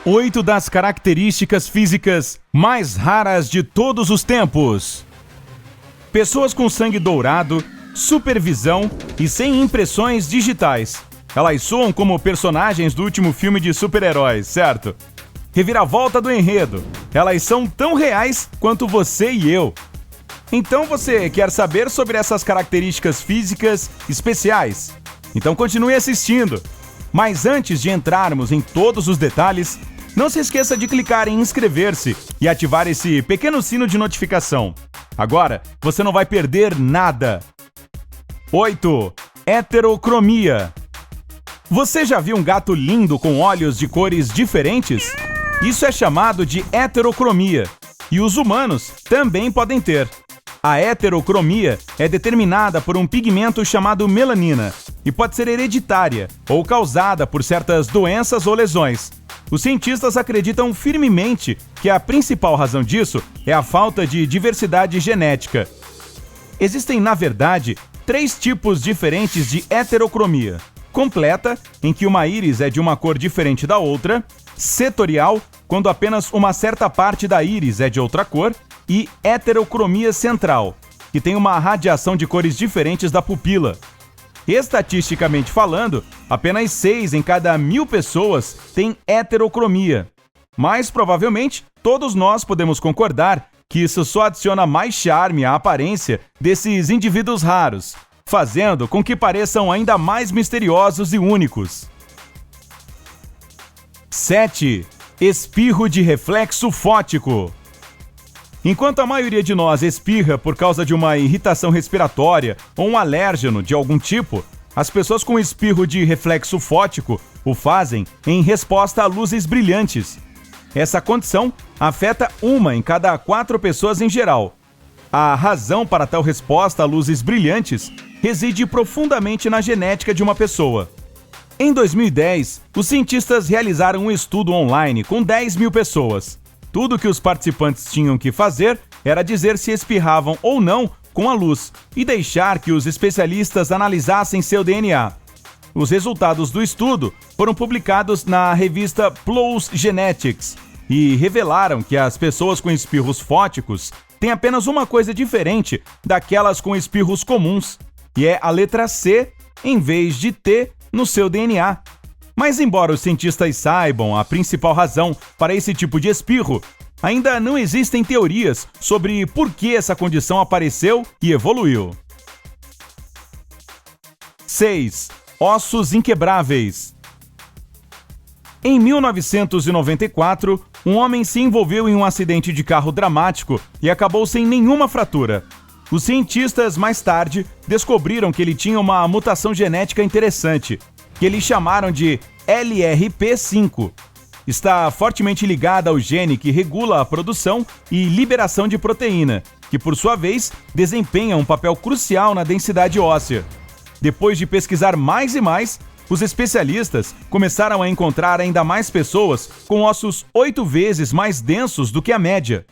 8 das características físicas mais raras de todos os tempos. Pessoas com sangue dourado, supervisão e sem impressões digitais. Elas soam como personagens do último filme de super-heróis, certo? Reviravolta do enredo. Elas são tão reais quanto você e eu. Então você quer saber sobre essas características físicas especiais? Então continue assistindo. Mas antes de entrarmos em todos os detalhes, não se esqueça de clicar em inscrever-se e ativar esse pequeno sino de notificação. Agora, você não vai perder nada. 8. Heterocromia. Você já viu um gato lindo com olhos de cores diferentes? Isso é chamado de heterocromia, e os humanos também podem ter. A heterocromia é determinada por um pigmento chamado melanina e pode ser hereditária ou causada por certas doenças ou lesões. Os cientistas acreditam firmemente que a principal razão disso é a falta de diversidade genética. Existem, na verdade, 3 tipos diferentes de heterocromia: completa, em que uma íris é de uma cor diferente da outra; setorial, quando apenas uma certa parte da íris é de outra cor; e heterocromia central, que tem uma radiação de cores diferentes da pupila. Estatisticamente falando, apenas 6 em cada 1000 pessoas têm heterocromia. Mas provavelmente todos nós podemos concordar que isso só adiciona mais charme à aparência desses indivíduos raros, fazendo com que pareçam ainda mais misteriosos e únicos. 7. Espirro de reflexo fótico. Enquanto a maioria de nós espirra por causa de uma irritação respiratória ou um alérgeno de algum tipo, as pessoas com espirro de reflexo fótico o fazem em resposta a luzes brilhantes. Essa condição afeta 1 em cada 4 pessoas em geral. A razão para tal resposta a luzes brilhantes reside profundamente na genética de uma pessoa. Em 2010, os cientistas realizaram um estudo online com 10.000 pessoas. Tudo que os participantes tinham que fazer era dizer se espirravam ou não com a luz e deixar que os especialistas analisassem seu DNA. Os resultados do estudo foram publicados na revista PLOS Genetics e revelaram que as pessoas com espirros fóticos têm apenas uma coisa diferente daquelas com espirros comuns, e é a letra C em vez de T no seu DNA. Mas embora os cientistas saibam a principal razão para esse tipo de espirro, ainda não existem teorias sobre por que essa condição apareceu e evoluiu. 6. Ossos inquebráveis. Em 1994, um homem se envolveu em um acidente de carro dramático e acabou sem nenhuma fratura. Os cientistas, mais tarde, descobriram que ele tinha uma mutação genética interessante, que eles chamaram de LRP5. Está fortemente ligada ao gene que regula a produção e liberação de proteína, que por sua vez desempenha um papel crucial na densidade óssea. Depois de pesquisar mais e mais, os especialistas começaram a encontrar ainda mais pessoas com ossos 8 vezes mais densos do que a média.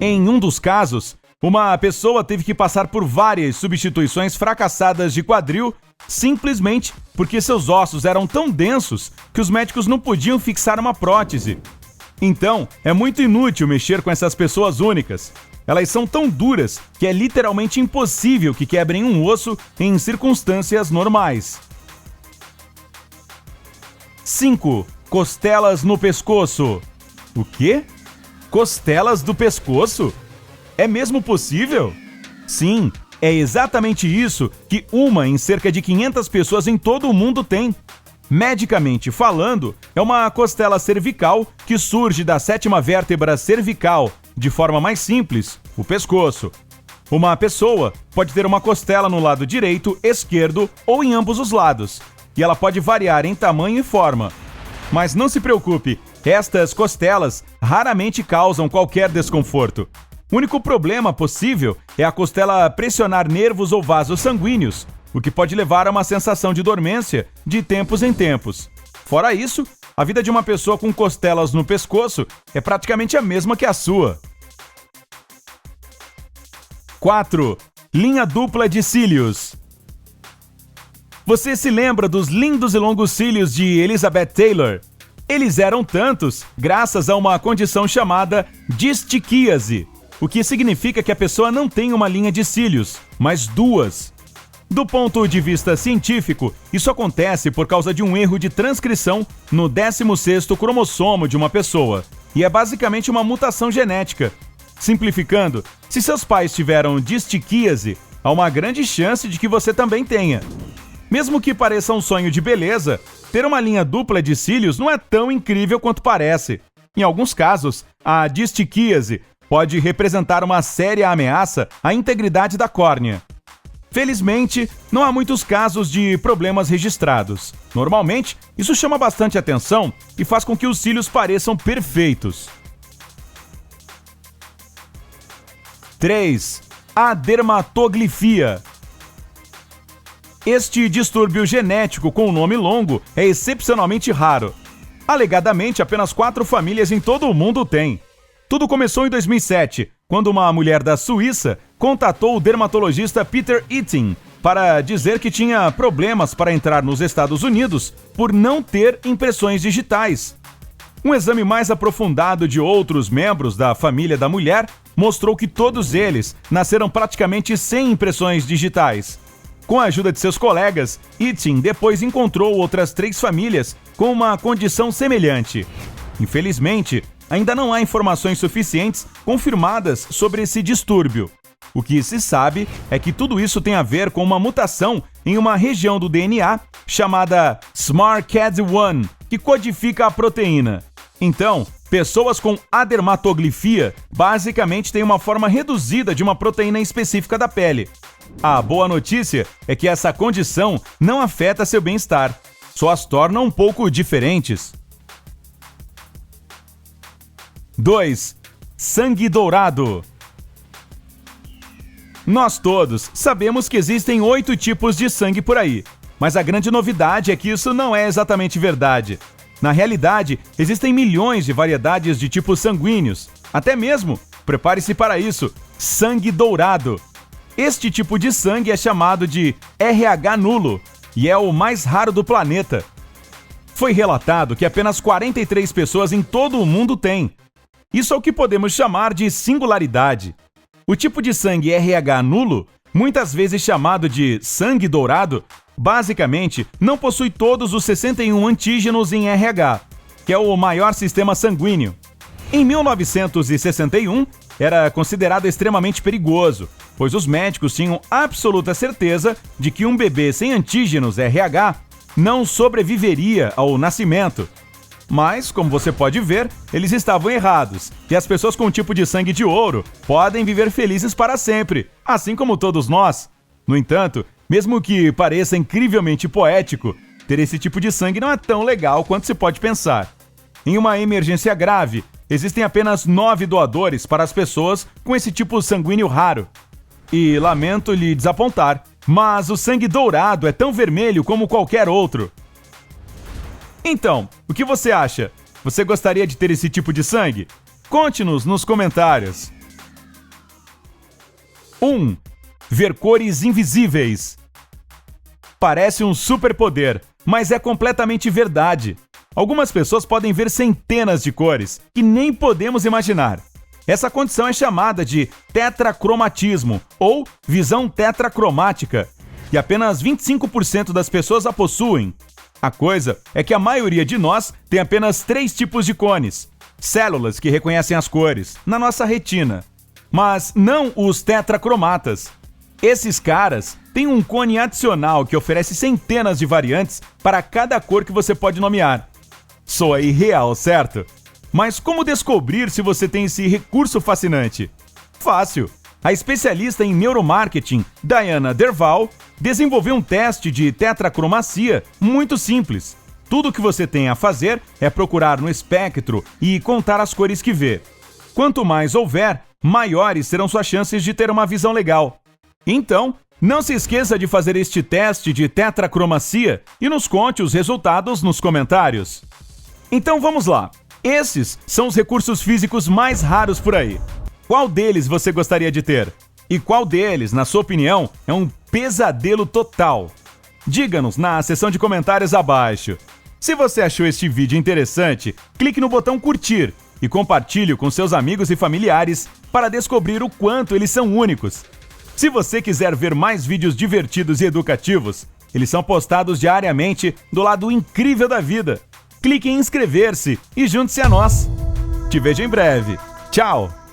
Em um dos casos, uma pessoa teve que passar por várias substituições fracassadas de quadril simplesmente porque seus ossos eram tão densos que os médicos não podiam fixar uma prótese. Então, é muito inútil mexer com essas pessoas únicas. Elas são tão duras que é literalmente impossível que quebrem um osso em circunstâncias normais. 5. Costelas no pescoço. O quê? Costelas do pescoço? É mesmo possível? Sim, é exatamente isso que 1 em cerca de 500 pessoas em todo o mundo tem. Medicamente falando, é uma costela cervical que surge da 7ª vértebra cervical, de forma mais simples, o pescoço. Uma pessoa pode ter uma costela no lado direito, esquerdo ou em ambos os lados, e ela pode variar em tamanho e forma. Mas não se preocupe, estas costelas raramente causam qualquer desconforto. O único problema possível é a costela pressionar nervos ou vasos sanguíneos, o que pode levar a uma sensação de dormência de tempos em tempos. Fora isso, a vida de uma pessoa com costelas no pescoço é praticamente a mesma que a sua. 4. Linha dupla de cílios. Você se lembra dos lindos e longos cílios de Elizabeth Taylor? Eles eram tantos graças a uma condição chamada distiquíase, o que significa que a pessoa não tem uma linha de cílios, mas duas. Do ponto de vista científico, isso acontece por causa de um erro de transcrição no 16º cromossomo de uma pessoa, e é basicamente uma mutação genética. Simplificando, se seus pais tiveram distiquíase, há uma grande chance de que você também tenha. Mesmo que pareça um sonho de beleza, ter uma linha dupla de cílios não é tão incrível quanto parece. Em alguns casos, a distiquíase pode representar uma séria ameaça à integridade da córnea. Felizmente, não há muitos casos de problemas registrados. Normalmente, isso chama bastante atenção e faz com que os cílios pareçam perfeitos. 3. A dermatoglifia. Este distúrbio genético com o nome longo é excepcionalmente raro. Alegadamente, apenas 4 famílias em todo o mundo têm. Tudo começou em 2007, quando uma mulher da Suíça contatou o dermatologista Peter Eating para dizer que tinha problemas para entrar nos Estados Unidos por não ter impressões digitais. Um exame mais aprofundado de outros membros da família da mulher mostrou que todos eles nasceram praticamente sem impressões digitais. Com a ajuda de seus colegas, Eating depois encontrou outras 3 famílias com uma condição semelhante. Infelizmente, ainda não há informações suficientes confirmadas sobre esse distúrbio. O que se sabe é que tudo isso tem a ver com uma mutação em uma região do DNA chamada SMARCAD1, que codifica a proteína. Então, pessoas com adermatoglifia basicamente têm uma forma reduzida de uma proteína específica da pele. A boa notícia é que essa condição não afeta seu bem-estar, só as torna um pouco diferentes. 2. Sangue dourado. Nós todos sabemos que existem 8 tipos de sangue por aí, mas a grande novidade é que isso não é exatamente verdade. Na realidade, existem milhões de variedades de tipos sanguíneos. Até mesmo, prepare-se para isso, sangue dourado. Este tipo de sangue é chamado de RH nulo e é o mais raro do planeta. Foi relatado que apenas 43 pessoas em todo o mundo têm. Isso é o que podemos chamar de singularidade. O tipo de sangue RH nulo, muitas vezes chamado de sangue dourado, basicamente não possui todos os 61 antígenos em RH, que é o maior sistema sanguíneo. Em 1961, era considerado extremamente perigoso, pois os médicos tinham absoluta certeza de que um bebê sem antígenos RH não sobreviveria ao nascimento. Mas, como você pode ver, eles estavam errados, e as pessoas com o tipo de sangue de ouro podem viver felizes para sempre, assim como todos nós. No entanto, mesmo que pareça incrivelmente poético, ter esse tipo de sangue não é tão legal quanto se pode pensar. Em uma emergência grave, existem apenas 9 doadores para as pessoas com esse tipo sanguíneo raro. E lamento lhe desapontar, mas o sangue dourado é tão vermelho como qualquer outro. Então, o que você acha? Você gostaria de ter esse tipo de sangue? Conte-nos nos comentários. 1. Ver cores invisíveis. Parece um superpoder, mas é completamente verdade. Algumas pessoas podem ver centenas de cores que nem podemos imaginar. Essa condição é chamada de tetracromatismo ou visão tetracromática, e apenas 25% das pessoas a possuem. A coisa é que a maioria de nós tem apenas 3 tipos de cones, células que reconhecem as cores, na nossa retina, mas não os tetracromatas. Esses caras têm um cone adicional que oferece centenas de variantes para cada cor que você pode nomear. Soa irreal, certo? Mas como descobrir se você tem esse recurso fascinante? Fácil! A especialista em neuromarketing, Diana Derval, desenvolveu um teste de tetracromacia muito simples. Tudo o que você tem a fazer é procurar no espectro e contar as cores que vê. Quanto mais houver, maiores serão suas chances de ter uma visão legal. Então, não se esqueça de fazer este teste de tetracromacia e nos conte os resultados nos comentários. Então vamos lá. Esses são os recursos físicos mais raros por aí. Qual deles você gostaria de ter? E qual deles, na sua opinião, é um pesadelo total? Diga-nos na seção de comentários abaixo. Se você achou este vídeo interessante, clique no botão curtir e compartilhe com seus amigos e familiares para descobrir o quanto eles são únicos. Se você quiser ver mais vídeos divertidos e educativos, eles são postados diariamente do lado incrível da vida. Clique em inscrever-se e junte-se a nós. Te vejo em breve. Tchau!